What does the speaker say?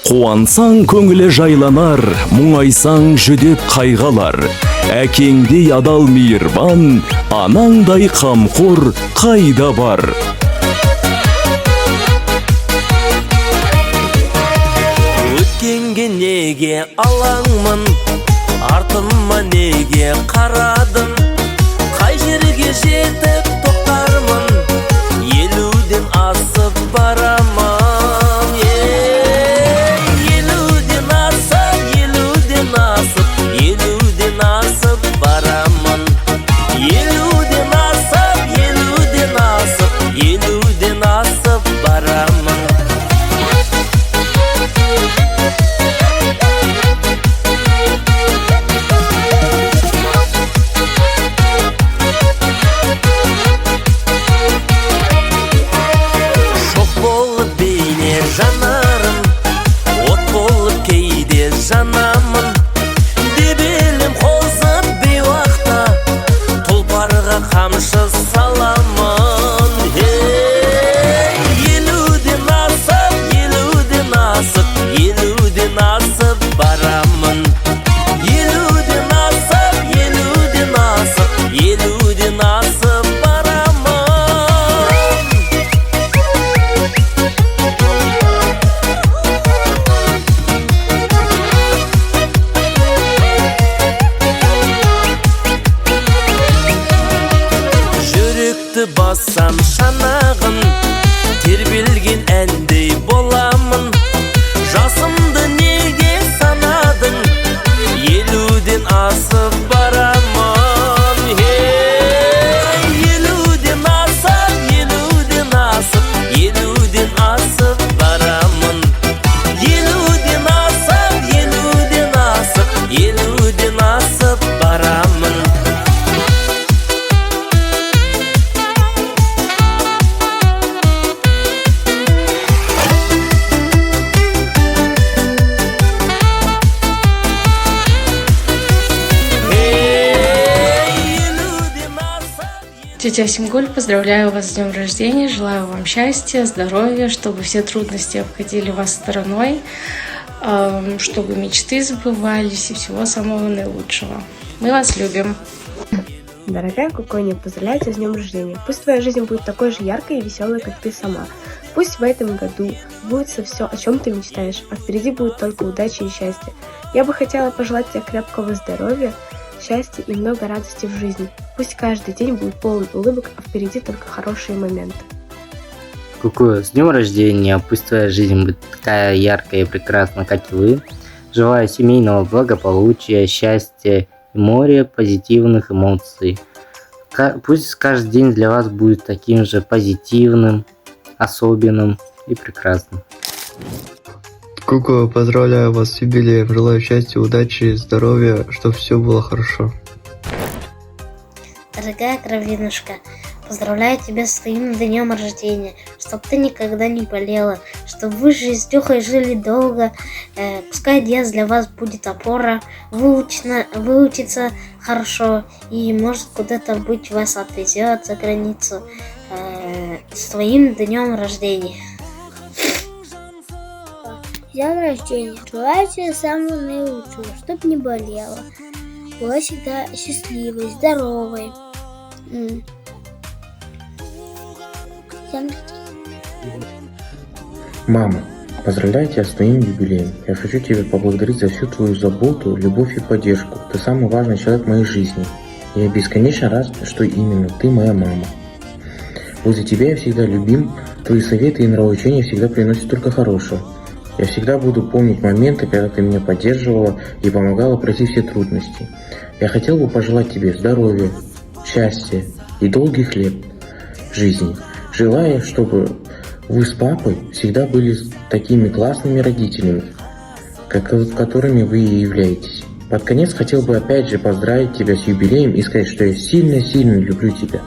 Қуансаң көңілі жайланар, мұңайсаң жүдеп қайғалар. Әкеңдей адал мейірбан, анаңдай қамқор қайда бар? Өткенге неге алаңмын, артыма неге қарадым? Қай жерге жетіп тоқтармын, елуден асып барамын. Елуден асып барамын. Елуден асып барамын. Шоқ болып бейне жанарым, от болып кейде жанамын. Дебелім қозып бейуақта, тұлпарға қамшы саламын. Елуден асып барамын. Елуден асып барамын. Жүректі бассам шанағын, тербелген әндей боламын. Жасымды неге санадың, елуден асып барамын. Елуден асып барамын. Елуден асып барамын. Тетя Симгуль, поздравляю вас с днем рождения, желаю вам счастья, здоровья, чтобы все трудности обходили вас стороной, чтобы мечты сбывались и всего самого наилучшего. Мы вас любим. Дорогая Куконя, поздравляю тебя с днем рождения. Пусть твоя жизнь будет такой же яркой и веселой, как ты сама. Пусть в этом году сбудется все, о чем ты мечтаешь, а впереди будет только удача и счастье. Я бы хотела пожелать тебе крепкого здоровья, счастья и много радости в жизни. Пусть каждый день будет полон улыбок, а впереди только хорошие моменты. Куку, с днем рождения, пусть твоя жизнь будет такая яркая и прекрасна, как и вы. Желаю семейного благополучия, счастья и море позитивных эмоций. Пусть каждый день для вас будет таким же позитивным, особенным и прекрасным. Куку, поздравляю вас с юбилеем, желаю счастья, удачи, здоровья, чтобы все было хорошо. Дорогая кровинушка, поздравляю тебя с твоим днем рождения, чтобы ты никогда не болела, чтобы вы с Тёхой жили долго, пускай детство для вас будет опора, выучиться хорошо и может куда-то быть вас отвезет за границу. С твоим днем рождения. С днем рождения! Желаю тебе самого наилучшего, чтоб не болела. Была всегда счастливой, здоровой. Мама, поздравляю тебя с твоим юбилеем. Я хочу тебя поблагодарить за всю твою заботу, любовь и поддержку. Ты самый важный человек в моей жизни. Я бесконечно рад, что именно ты моя мама. Возле тебя я всегда любим, твои советы и нравоучения всегда приносят только хорошее. Я всегда буду помнить моменты, когда ты меня поддерживала и помогала пройти все трудности. Я хотел бы пожелать тебе здоровья, счастья и долгих лет жизни. Желаю, чтобы вы с папой всегда были такими классными родителями, которыми вы и являетесь. Под конец хотел бы опять же поздравить тебя с юбилеем и сказать, что я сильно-сильно люблю тебя.